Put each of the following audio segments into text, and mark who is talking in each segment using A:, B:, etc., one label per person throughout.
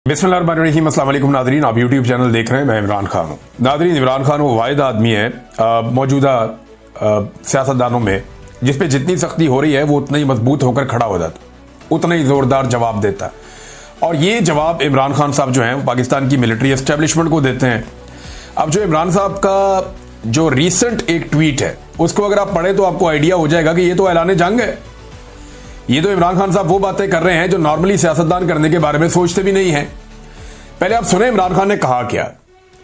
A: बिस्मिल्लाहिर्रहमानिर्रहीम, अस्सलाम वालेकुम नादरीन। आप यूट्यूब चैनल देख रहे हैं, मैं इमरान खान हूँ। नादरीन, इमरान खान वो वाहिद आदमी है मौजूदा सियासतदानों में जिस पे जितनी सख्ती हो रही है वो उतना ही मजबूत होकर खड़ा हो जाता, उतना ही ज़ोरदार जवाब देता है। और ये जवाब इमरान खान साहब जो हैं पाकिस्तान की मिलिट्री एस्टेब्लिशमेंट को देते हैं। अब जो इमरान साहब का जो रिसेंट एक ट्वीट है उसको अगर आप पढ़े तो आपको आइडिया हो जाएगा कि ये तो ऐलान जंग है। ये तो इमरान खान साहब वो बातें कर रहे हैं जो नॉर्मली सियासतदान करने के बारे में सोचते भी नहीं है। पहले आप सुने इमरान खान ने कहा क्या,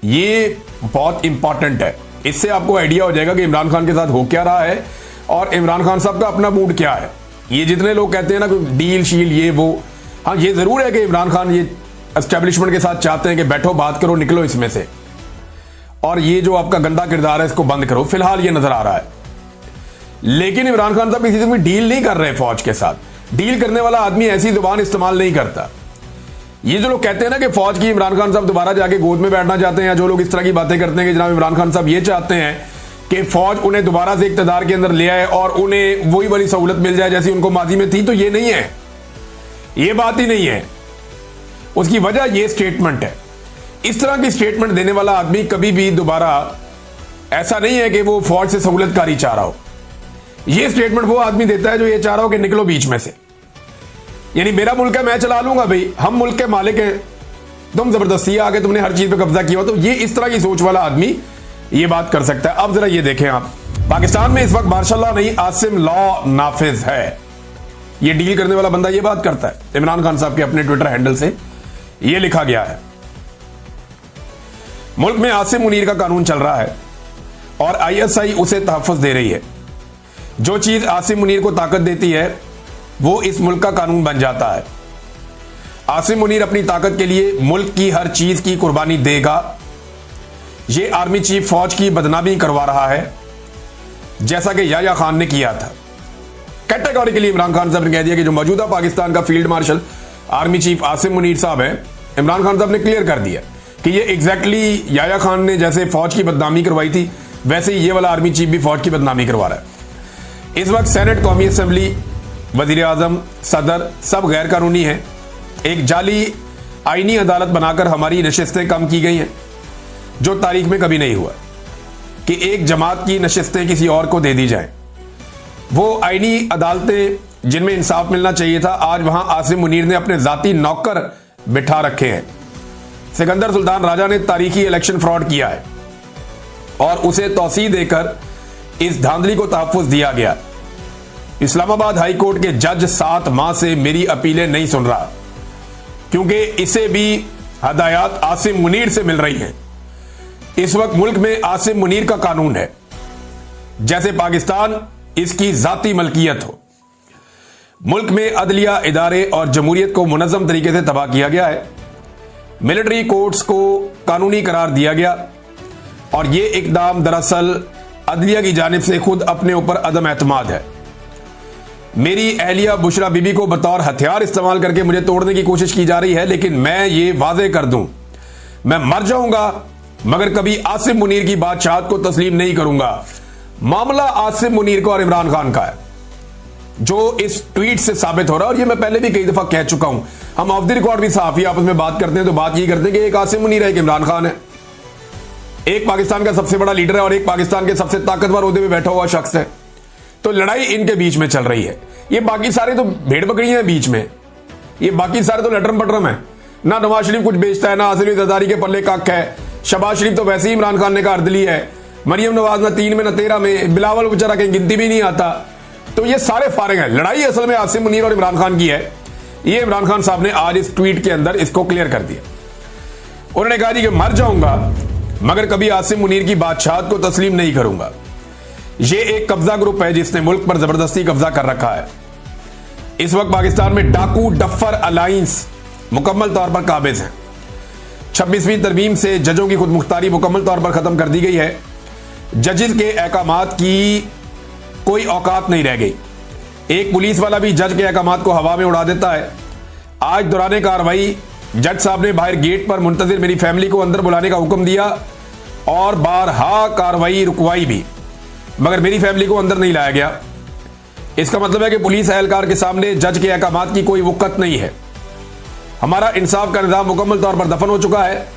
A: ये बहुत इंपॉर्टेंट है। इससे आपको आइडिया हो जाएगा कि इमरान खान के साथ हो क्या रहा है और इमरान खान साहब का अपना मूड क्या है। ये जितने लोग कहते हैं ना कि डील शील ये वो, हाँ ये जरूर है कि इमरान खान ये एस्टेब्लिशमेंट के साथ चाहते हैं कि बैठो बात करो, निकलो इसमें से, और ये जो आपका गंदा किरदार है इसको बंद करो। फिलहाल ये नजर आ रहा है। लेकिन इमरान खान साहब किसी से भी डील नहीं कर रहे फौज के साथ। डील करने वाला आदमी ऐसी जुबान इस्तेमाल नहीं करता। ये जो लोग कहते हैं ना कि फौज की इमरान खान साहब दोबारा जाके गोद में बैठना चाहते हैं, या जो लोग इस तरह की बातें करते हैं कि जनाब इमरान खान साहब ये चाहते हैं कि फौज उन्हें दोबारा से इक्तदार के अंदर ले आए और उन्हें वही वाली सहूलत मिल जाए जैसी उनको माजी में थी, तो ये नहीं है, ये बात ही नहीं है। उसकी वजह ये स्टेटमेंट है। इस तरह की स्टेटमेंट देने वाला आदमी कभी भी दोबारा, ऐसा नहीं है कि वो फौज से सहूलतकारी चाह रहा हो। ये स्टेटमेंट वो आदमी देता है जो ये चाह रहा हो कि निकलो बीच में से, यानी मेरा मुल्क है मैं चला लूंगा भाई, हम मुल्क के मालिक हैं, तुम जबरदस्ती आके तुमने हर चीज पे कब्जा किया हो। तो ये इस तरह की सोच वाला आदमी ये बात कर सकता है। अब जरा ये देखें आप, पाकिस्तान में इस वक्त मार्शल नहीं आसिम लॉ नाफिज है। ये डील करने वाला बंदा ये बात करता है। इमरान खान साहब के अपने ट्विटर हैंडल से ये लिखा गया है, मुल्क में आसिम मुनीर का कानून चल रहा है और आईएसआई उसे तहफ़्फ़ुज़ दे रही है। जो चीज आसिम मुनीर को ताकत देती है वो इस मुल्क का कानून बन जाता है। आसिम मुनीर अपनी ताकत के लिए मुल्क की हर चीज की कुर्बानी देगा। ये आर्मी चीफ फौज की बदनामी करवा रहा है जैसा कि याह्या खान ने किया था। कैटेगोरिकली इमरान खान साहब ने कह दिया कि जो मौजूदा पाकिस्तान का field marshal army chief Asim Munir साहब है, इमरान खान साहब ने क्लियर कर दिया कि ये एग्जैक्टली याह्या खान ने जैसे फौज की बदनामी करवाई थी वैसे ही ये वाला आर्मी चीफ भी फौज की बदनामी करवा रहा है। इस वक्त सेनेट, कौमी असेंबली, वजीर आजम, सदर सब गैर कानूनी है। एक जाली आईनी अदालत बनाकर हमारी नशिस्तें कम की गई हैं, जो तारीख में कभी नहीं हुआ कि एक जमात की नशिस्तें किसी और को दे दी जाएं। वो आईनी अदालतें जिनमें इंसाफ मिलना चाहिए था, आज वहां आसिम मुनीर ने अपने जाती नौकर बिठा रखे हैं। सिकंदर सुल्तान राजा ने तारीखी इलेक्शन फ्रॉड किया है और उसे तौसीह देकर इस धांधली को तहफ़्फ़ुज़ दिया गया। इस्लामाबाद हाई कोर्ट के जज 7 माह से मेरी अपीलें नहीं सुन रहा क्योंकि इसे भी हदायत आसिम मुनीर से मिल रही हैं। इस वक्त मुल्क में आसिम मुनीर का कानून है जैसे पाकिस्तान इसकी जाती मलकियत हो। मुल्क में अदलिया, इदारे और जमहूरियत को मुनज़्ज़म तरीके से तबाह किया गया है। मिलिट्री कोर्ट्स को कानूनी करार दिया गया और यह इकदाम दरअसल अदलिया की जानिब से खुद अपने ऊपर अदम एतमाद है। मेरी अहलिया बुशरा बीबी को बतौर हथियार इस्तेमाल करके मुझे तोड़ने की कोशिश की जा रही है, लेकिन मैं ये वाजे कर दूं, मैं मर जाऊंगा मगर कभी आसिम मुनीर की बादशाहत को तस्लीम नहीं करूंगा। मामला आसिम मुनीर का और इमरान खान का है, जो इस ट्वीट से साबित हो रहा है। और ये मैं पहले भी कई दफा कह चुका हूं, हम ऑफ द रिकॉर्ड भी सहाफी आपस में बात करते हैं तो बात ये करते हैं कि एक आसिम मुनीर है, एक इमरान खान है, एक पाकिस्तान का सबसे बड़ा लीडर है और एक पाकिस्तान के सबसे ताकतवर ओहदे में बैठा हुआ शख्स है। तो लड़ाई इनके बीच में चल रही है। ये बाकी सारे तो भेड़ बकरियां हैं बीच में, ये बाकी सारे तो लटरम पटरम है। ना नवाज शरीफ कुछ बेचता है, ना आसिम जरदारी के पल्ले कख है। शहबाज शरीफ तो वैसे ही इमरान खान ने का अर्दली है। मरियम नवाज ना 3 में ना 13 में, बिलावल बेचारा कहीं गिनती भी नहीं आता। तो ये सारे फारिग हैं। लड़ाई असल में आसिम मुनीर और इमरान खान की है। ये इमरान खान साहब ने आज इस ट्वीट के अंदर इसको क्लियर कर दिया। उन्होंने कहा कि मर जाऊंगा मगर कभी आसिम मुनीर की बादशाहत को तस्लीम नहीं करूंगा। यह एक कब्जा ग्रुप है जिसने मुल्क पर जबरदस्ती कब्जा कर रखा है। इस वक्त पाकिस्तान में डाकू डफर अलायंस मुकम्मल तौर पर काबिज हैं। 26वीं तरमीम से जजों की खुद मुख्तारी मुकम्मल तौर पर खत्म कर दी गई है। जजेस के अहकामात की कोई औकात नहीं रह गई। एक पुलिस वाला भी जज के अहकामात को हवा में उड़ा देता है। आज दौरान कार्रवाई जज साहब ने बाहर गेट पर मुंतजिर मेरी फैमिली को अंदर बुलाने का हुक्म दिया और बारहा कार्रवाई रुकवाई भी, मगर मेरी फैमिली को अंदर नहीं लाया गया। इसका मतलब है कि पुलिस एहलकार के सामने जज के अहकामात की कोई वक़्त नहीं है। हमारा इंसाफ का निजाम मुकम्मल तौर पर दफन हो चुका है।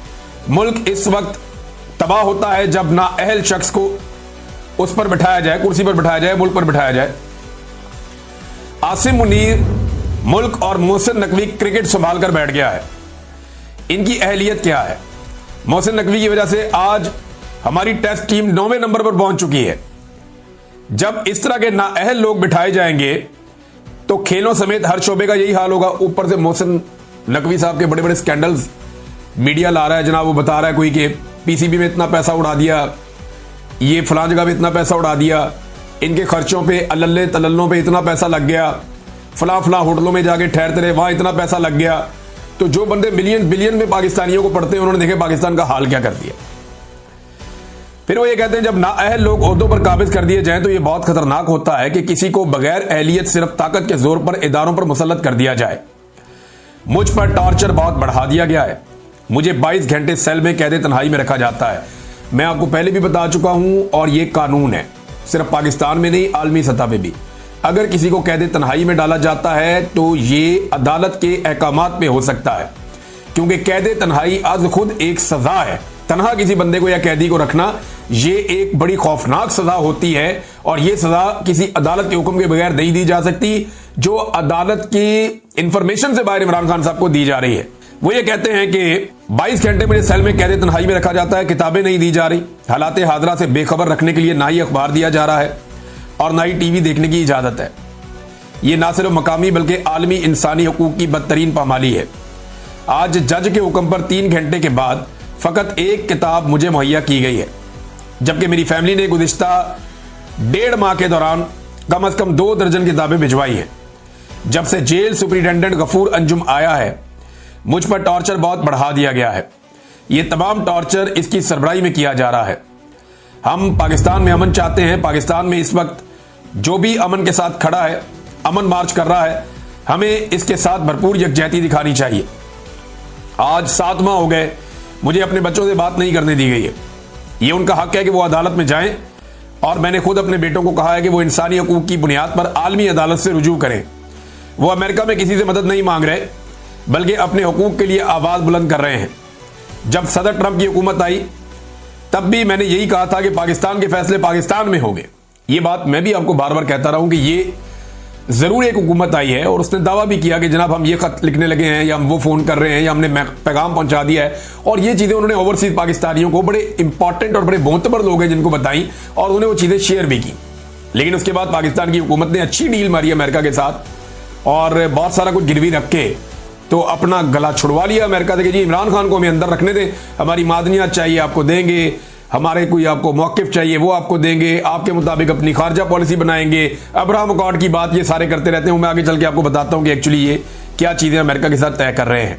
A: मुल्क इस वक्त तबाह होता है जब नाअहल शख्स को उस पर बिठाया जाए, कुर्सी पर बिठाया जाए, मुल्क पर बिठाया जाए। आसिम मुनीर मुल्क और मोहसिन नकवी क्रिकेट संभाल कर बैठ गया है। इनकी अहलियत क्या है? मोहसिन नकवी की वजह से आज हमारी टेस्ट टीम 9वें नंबर पर पहुंच चुकी है। जब इस तरह के नाअहल लोग बिठाए जाएंगे तो खेलों समेत हर शोबे का यही हाल होगा। ऊपर से मोहसिन नकवी साहब के बड़े बड़े स्कैंडल्स मीडिया ला रहा है जनाब। वो बता रहा है कोई कि पीसीबी में इतना पैसा उड़ा दिया, ये फलां जगह पे इतना पैसा उड़ा दिया, इनके खर्चों पे अल्ले तल्लों पे इतना पैसा लग गया, फलां फलां होटलों में जाके ठहरते रहे, वहां इतना पैसा लग गया। तो जो बंदे मिलियन बिलियन में पाकिस्तानियों को पढ़ते हैं, उन्होंने देखे पाकिस्तान का हाल क्या कर दिया। फिर वो ये कहते हैं जब नाअहल लोग ओहदों पर काबिज कर दिए जाएं तो ये बहुत खतरनाक होता है कि किसी को बगैर अहलियत सिर्फ ताकत के जोर पर इदारों पर मुसल्लत कर दिया जाए। मुझ पर टॉर्चर बहुत बढ़ा दिया गया है। मुझे 22 घंटे सेल में कैद तन्हाई में रखा जाता है। मैं आपको पहले भी बता चुका हूं और ये कानून है, सिर्फ पाकिस्तान में नहीं, आलमी सतह पे भी। अगर किसी को कैद तन्हाई में डाला जाता है तो ये अदालत के अहकामात पे हो सकता है, क्योंकि कैद तन्हाई आज खुद एक सजा है। तनहा किसी बंदे को या कैदी को रखना ये एक बड़ी खौफनाक सजा होती है और ये सजा किसी अदालत के हुक्म के बगैर नहीं दी जा सकती, जो अदालत की इंफॉर्मेशन से बाहर इमरान खान साहब को दी जा रही है। वो ये कहते हैं कि 22 घंटे मुझे सेल में कैद तन्हाई में रखा जाता है, किताबें नहीं दी जा रही, हालात हादरा से बेखबर रखने के लिए ना ही अखबार दिया जा रहा है और ना ही टीवी देखने की इजाजत है। ये ना सिर्फ मकामी बल्कि आलमी इंसानी हकूक की बदतरीन पामाली है। आज जज के हुक्म पर 3 घंटे के बाद फकत एक किताब मुझे मुहैया की गई है, जबकि मेरी फैमिली ने गुज़िश्ता 1.5 माह के दौरान कम से कम 2 दर्जन किताबें भिजवाई हैं। जब से जेल सुपरिटेंडेंट गफूर अंजुम आया है, मुझ पर टॉर्चर बहुत बढ़ा दिया गया है। ये तमाम टॉर्चर इसकी सरबराही में किया जा रहा है। हम पाकिस्तान में अमन चाहते हैं। पाकिस्तान में इस वक्त जो भी अमन के साथ खड़ा है, अमन मार्च कर रहा है, हमें इसके साथ भरपूर यकजहती दिखानी चाहिए। आज 7 माह हो गए मुझे अपने बच्चों से बात नहीं करने दी गई है। ये उनका हक है कि वो अदालत में जाएं और मैंने खुद अपने बेटों को कहा है कि वो इंसानी हकूक की बुनियाद पर आलमी अदालत से रुजू करें। वो अमेरिका में किसी से मदद नहीं मांग रहे, बल्कि अपने हकूक के लिए आवाज बुलंद कर रहे हैं। जब सदर ट्रंप की हुकूमत आई तब भी मैंने यही कहा था कि पाकिस्तान के फैसले पाकिस्तान में होंगे। ये बात मैं भी आपको बार बार कहता रहा हूं कि ये जरूर एक हुकूमत आई है और उसने दावा भी किया कि जनाब हम ये खत लिखने लगे हैं या हम वो फोन कर रहे हैं या हमने पैगाम पहुंचा दिया है, और ये चीजें उन्होंने ओवरसीज पाकिस्तानियों को, बड़े इंपॉर्टेंट और बड़े मोतबर लोग हैं जिनको बताई और उन्हें वो चीजें शेयर भी की। लेकिन उसके बाद पाकिस्तान की हुकूमत ने अच्छी डील मारी अमेरिका के साथ और बहुत सारा कुछ गिरवी रख के तो अपना गला छुड़वा लिया अमेरिका से कि जी इमरान खान को हमें अंदर रखने दें, हमारी मादनियात चाहिए आपको देंगे, हमारे कोई आपको मौक़िफ़ चाहिए वो आपको देंगे, आपके मुताबिक अपनी खारजा पॉलिसी बनाएंगे, अब्राहम अकॉर्ड की बात ये सारे करते रहते हैं। मैं आगे चल के आपको बताता हूं कि एक्चुअली ये क्या चीज़ें अमेरिका के साथ तय कर रहे हैं।